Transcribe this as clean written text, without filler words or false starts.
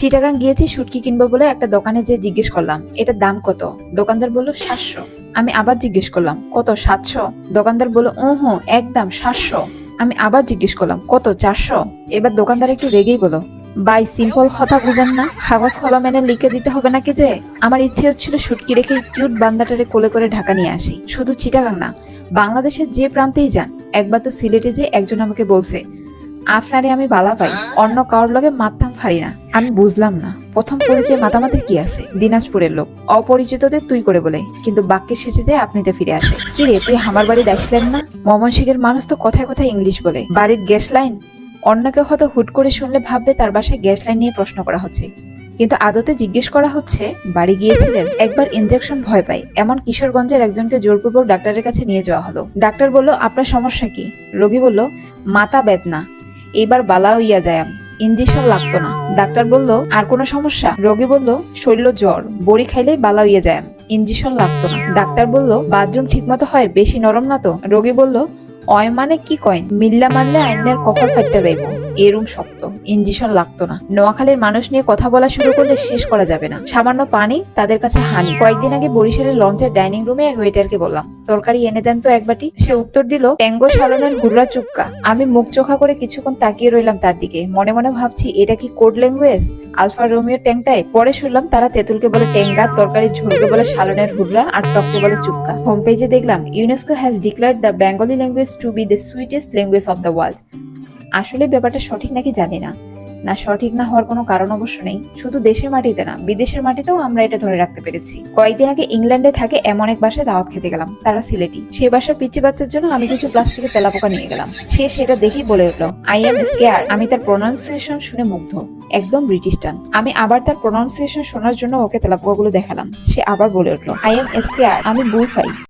চিটাগাং গিয়েছি শুটকি কিনবো বলে একটা দোকানে যেয়ে জিজ্ঞেস করলাম এটার দাম কত। দোকানদার বলল 700। আমি আবার জিজ্ঞেস করলাম কত, 700? দোকানদার বলল ওহো, একদম 700। আমি আবার জিজ্ঞেস করলাম কত, 400? এবার দোকানদার একটু রেগেই বলল, বাই সিম্পল কথা বুঝেন না, কাগজ কলম এনে লিখে দিতে হবে নাকি যে? আমার ইচ্ছে হচ্ছিল শুটকি রেখে কিউট বান্দাটারে কোলে করে ঢাকা নিয়ে আসি। শুধু চিটাগাং না, বাংলাদেশের যে প্রান্তেই যান। একবার তো সিলেটে যে একজন আমাকে বলছে, আপনারে আমি বালা পাই, অন্য কারোর লগে মারতাম পারি না। আমি বুঝলাম না, প্রথম পরিচয় মাতামাতির কি আছে? দিনাজপুরের লোক, অপরিচিতদের তুই করে বলে, কিন্তু বাক্যের শেষে যে আপনিতে ফিরে আসে। কি রে, তুই আমার বাড়ি দেখলেন না? ময়মনসিংহের মানুষ তো কথায় কথায় ইংলিশ বলে। বাড়ির গ্যাস লাইন, অন্য কেউ হয়তো হুট করে শুনলে ভাববে তার বাসায় গ্যাস লাইন নিয়ে প্রশ্ন করা হচ্ছে, কিন্তু আদতে জিজ্ঞেস করা হচ্ছে বাড়ি গিয়েছিলেন। একবার ইনজেকশন ভয় পাই এমন কিশোরগঞ্জের একজনকে জোরপূর্বক ডাক্তারের কাছে নিয়ে যাওয়া হলো। ডাক্তার বলল, আপনার সমস্যা কি? রোগী বলল, মাথা বেদনা, এবার বালা হইয়া যায়, ইঞ্জেকশন লাগতো না। ডাক্তার বলল, আর কোনো সমস্যা? রোগী বলল, শৈল জ্বর, বড়ি খাইলেই বালা হইয়া যায়, ইঞ্জেকশন লাগতো না। ডাক্তার বলল, বাথরুম ঠিক মতো হয়, বেশি নরম না তো? রোগী বলল, অয় মানে কি কয়েন, মিল্লা মারলে আইনের কপাল ফাইটতে দেব, এরম শক্ত, ইঞ্জেকশন লাগতো না। নোয়াখালীর মানুষ নিয়ে কথা বলা শুরু করলে শেষ করা যাবে না। সামান্য পানি তাদের কাছে হানি। কয়েকদিন আগে বরিশালের লঞ্চের ডাইনিং রুমে এক ওয়েটারকে বললাম, তরকারি এনে দেন তো এক বাটি। সে উত্তর দিল, ট্যাঙ্গো সালনের হুররা চুক্কা। আমি মুখ চোখা করে কিছুক্ষণ তাকিয়ে রইলাম তার দিকে, মনে মনে ভাবছি এটা কি কোড ল্যাঙ্গুয়েজ, আলফা রোমিও ট্যাংটাই? পরে শুনলাম তারা তেঁতুলকে বলে টেঙ্গা, তরকারির ঝোলকে বলে সালনের হুররা, আর টককে বলে চুক্কা। হোম পেজে দেখলাম UNESCO has declared the Bengali language to be the sweetest language of the world. আসলে ব্যাপারটা সঠিক নাকি জানি না, না সঠিক না হওয়ার কোনো কারণ অবশ্য নেই। শুধু দেশের মাটিতে না, বিদেশের মাটিতেও আমরা এটা ধরে রাখতে পেরেছি। কয়েকদিন আগে ইংল্যান্ডে থাকে এমন এক বাসায় দাওয়াত খেতে গেলাম, তারা সিলেটি। সেই বাসার পিচ্চি বাচ্চার জন্য আমি কিছু প্লাস্টিকের তেলাপোকা নিয়ে গেলাম। সে সেটা দেখেই বলে উঠলো, আই এম স্কেয়ার। আমি তার প্রোনাউন্সিয়েশন শুনে মুগ্ধ, একদম ব্রিটিশ টান। আমি আবার তার প্রোনাউন্সিয়েশন শোনার জন্য ওকে তেলাপোকাগুলো দেখালাম। সে আবার বলে উঠলো, আই এম স্কেয়ার, আমি বুল ফাই।